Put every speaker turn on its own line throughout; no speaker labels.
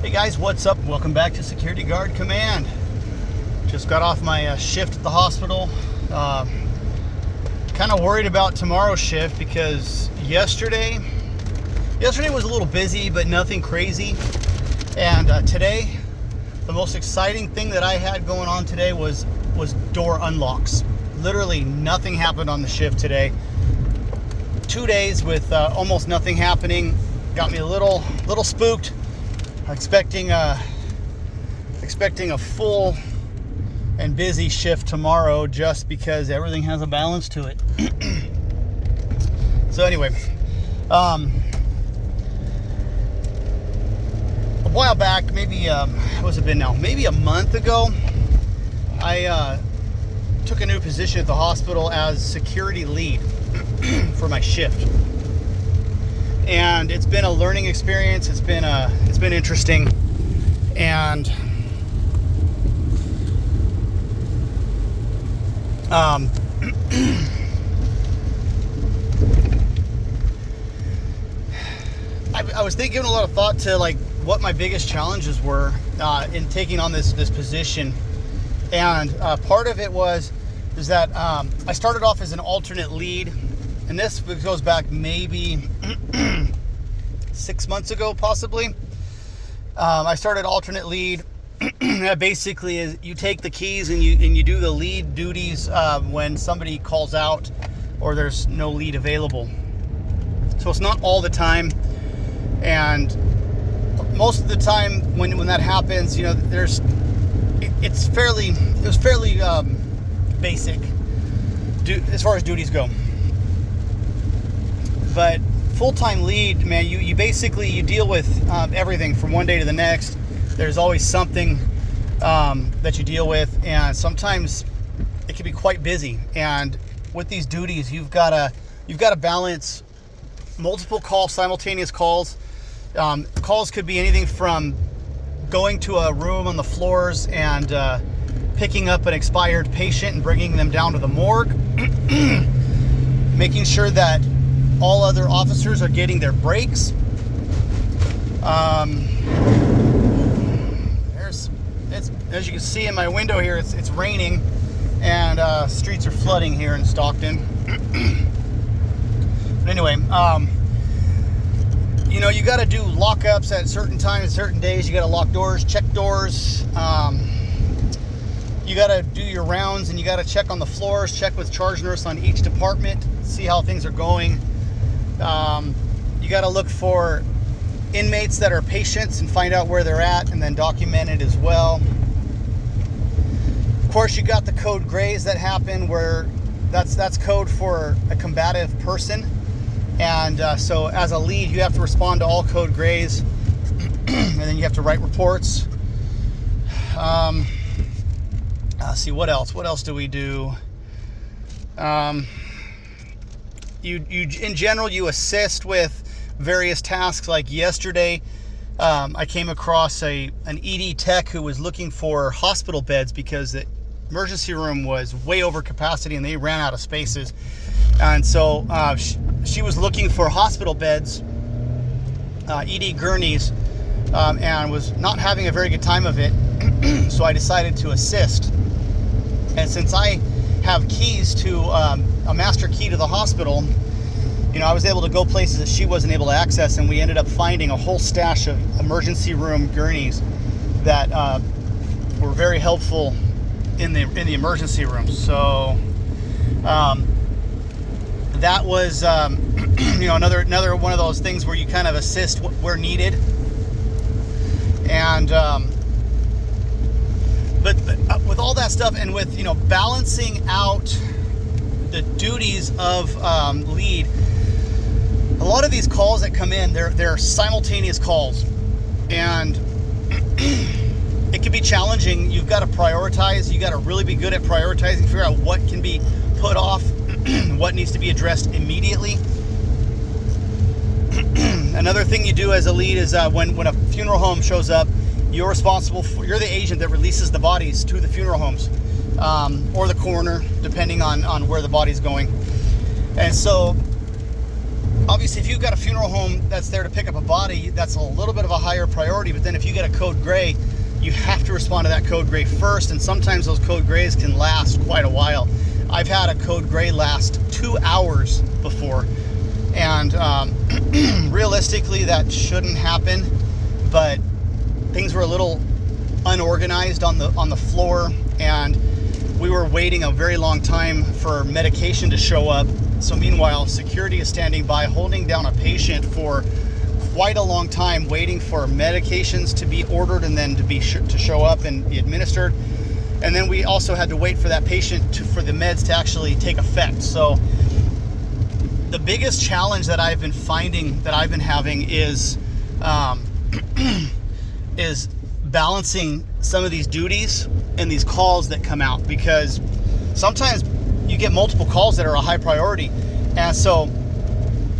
Hey guys, what's up? Welcome back to Security Guard Command. Just got off my shift at the hospital. Kind of worried about tomorrow's shift because yesterday was a little busy, but nothing crazy. And today, the most exciting thing that I had going on today was door unlocks. Literally nothing happened on the shift today. 2 days with almost nothing happening. Got me a little spooked. Expecting a full and busy shift tomorrow just because everything has a balance to it. So anyway, a while back, maybe what's it been now? Maybe a month ago, I took a new position at the hospital as security lead for my shift. And it's been a learning experience. It's been interesting, and I was giving a lot of thought to like what my biggest challenges were in taking on this position, and part of it is that I started off as an alternate lead. And this goes back maybe 6 months ago, possibly. I started alternate lead. That basically is you take the keys and you do the lead duties when somebody calls out or there's no lead available. So it's not all the time, and most of the time when that happens, you know, it was fairly basic as far as duties go. But full-time lead, man, you basically you deal with everything from one day to the next. There's always something that you deal with, and sometimes it can be quite busy. And with these duties, you've got to balance multiple calls, simultaneous calls. Calls could be anything from going to a room on the floors and picking up an expired patient and bringing them down to the morgue, making sure that all other officers are getting their breaks. As you can see in my window here, it's raining, and streets are flooding here in Stockton. But anyway, you know, you got to do lockups at certain times, certain days. You got to lock doors, check doors. You got to do your rounds, and you got to check on the floors, check with charge nurse on each department, see how things are going. You got to look for inmates that are patients and find out where they're at, and then document it as well. Of course, you got the code grays that happen where that's code for a combative person, and so as a lead, you have to respond to all code grays, and then you have to write reports. Let's see, what else? What else do we do? You in general, you assist with various tasks. Like yesterday, I came across an ED tech who was looking for hospital beds because the emergency room was way over capacity and they ran out of spaces. And so she was looking for hospital beds, ED gurneys, and was not having a very good time of it. So I decided to assist. And since I have keys to a master key to the hospital, you know, I was able to go places that she wasn't able to access, and we ended up finding a whole stash of emergency room gurneys that were very helpful in the emergency room. So that was you know, another one of those things where you kind of assist where needed. And but with all that stuff, and with, you know, balancing out the duties of lead, a lot of these calls that come in, they're simultaneous calls, and it can be challenging. You've got to prioritize. You got to really be good at prioritizing, figure out what can be put off, what needs to be addressed immediately. Another thing you do as a lead is when a funeral home shows up, you're the agent that releases the bodies to the funeral homes, or the coroner, depending on where the body's going. And so obviously, if you've got a funeral home that's there to pick up a body, that's a little bit of a higher priority. But then if you get a code gray, you have to respond to that code gray first. And sometimes those code grays can last quite a while. I've had a code gray last 2 hours before. And realistically, that shouldn't happen. But things were a little unorganized on the floor, and we were waiting a very long time for medication to show up. So meanwhile, security is standing by, holding down a patient for quite a long time, waiting for medications to be ordered and then to show up and be administered. And then we also had to wait for that patient for the meds to actually take effect. So the biggest challenge that I've been finding, that I've been having, is is balancing some of these duties and these calls that come out, because sometimes you get multiple calls that are a high priority, and so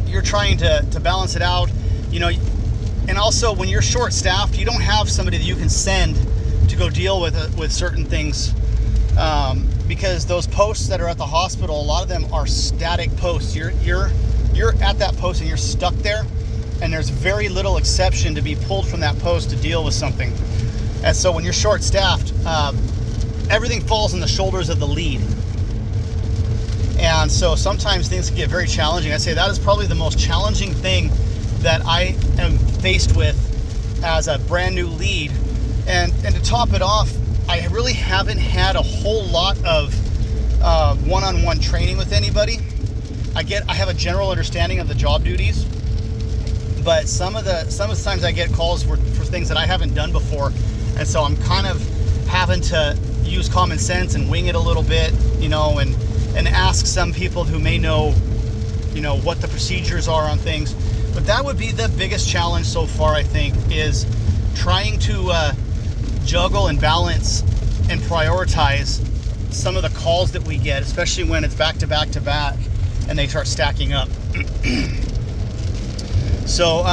you're trying to balance it out, you know. And also, when you're short-staffed, you don't have somebody that you can send to go deal with certain things, because those posts that are at the hospital, a lot of them are static posts. You're at that post and you're stuck there, and there's very little exception to be pulled from that post to deal with something. And so when you're short-staffed, everything falls on the shoulders of the lead. And so sometimes things can get very challenging. I say that is probably the most challenging thing that I am faced with as a brand new lead. And to top it off, I really haven't had a whole lot of one-on-one training with anybody. I have a general understanding of the job duties, but some of the times I get calls for things that I haven't done before, and so I'm kind of having to use common sense and wing it a little bit, you know, and ask some people who may know, you know, what the procedures are on things. But that would be the biggest challenge so far, I think, is trying to juggle and balance and prioritize some of the calls that we get, especially when it's back to back to back and they start stacking up. So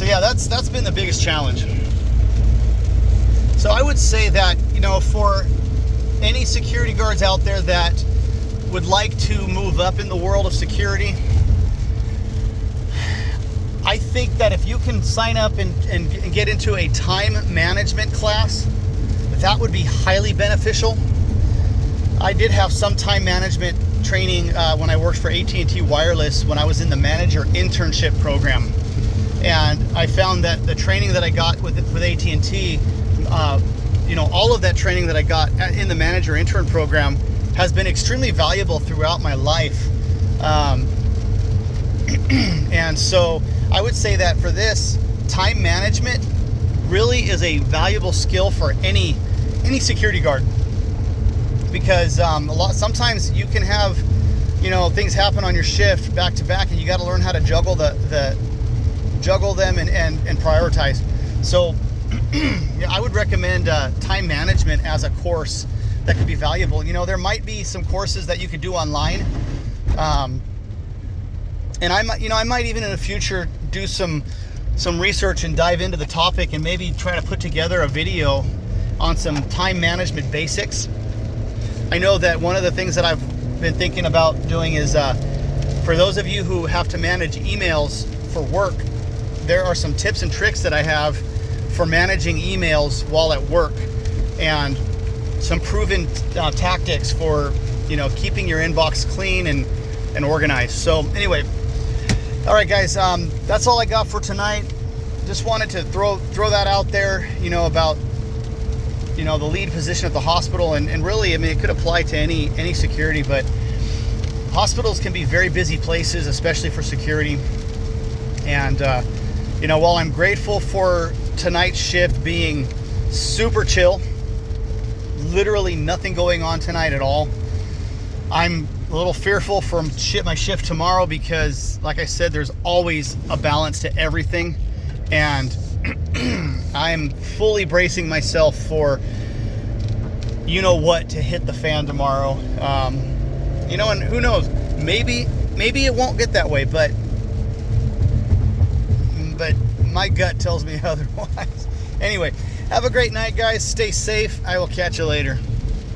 yeah, that's been the biggest challenge. So I would say that, you know, for any security guards out there that would like to move up in the world of security, I think that if you can sign up and get into a time management class, that would be highly beneficial. I did have some time management training when I worked for AT&T Wireless, when I was in the manager internship program. And I found that the training that I got with AT&T, you know, all of that training that I got in the manager intern program has been extremely valuable throughout my life. And so I would say that for this, time management really is a valuable skill for any security guard, because sometimes you can have, you know, things happen on your shift back to back, and you got to learn how to juggle juggle them and prioritize. So yeah, I would recommend time management as a course that could be valuable. You know, there might be some courses that you could do online, and I might even in the future do some research and dive into the topic and maybe try to put together a video on some time management basics. I know that one of the things that I've been thinking about doing is, for those of you who have to manage emails for work, there are some tips and tricks that I have for managing emails while at work, and some proven tactics for, you know, keeping your inbox clean and organized. So anyway, all right, guys, that's all I got for tonight. Just wanted to throw that out there, you know, about, you know, the lead position at the hospital, and really, I mean, it could apply to any security, but hospitals can be very busy places, especially for security. And you know, while I'm grateful for tonight's shift being super chill, literally nothing going on tonight at all, I'm a little fearful for my shift tomorrow, because like I said, there's always a balance to everything, and I'm fully bracing myself for, you know what, to hit the fan tomorrow. You know, and who knows, maybe it won't get that way, but my gut tells me otherwise. Anyway, have a great night, guys. Stay safe. I will catch you later.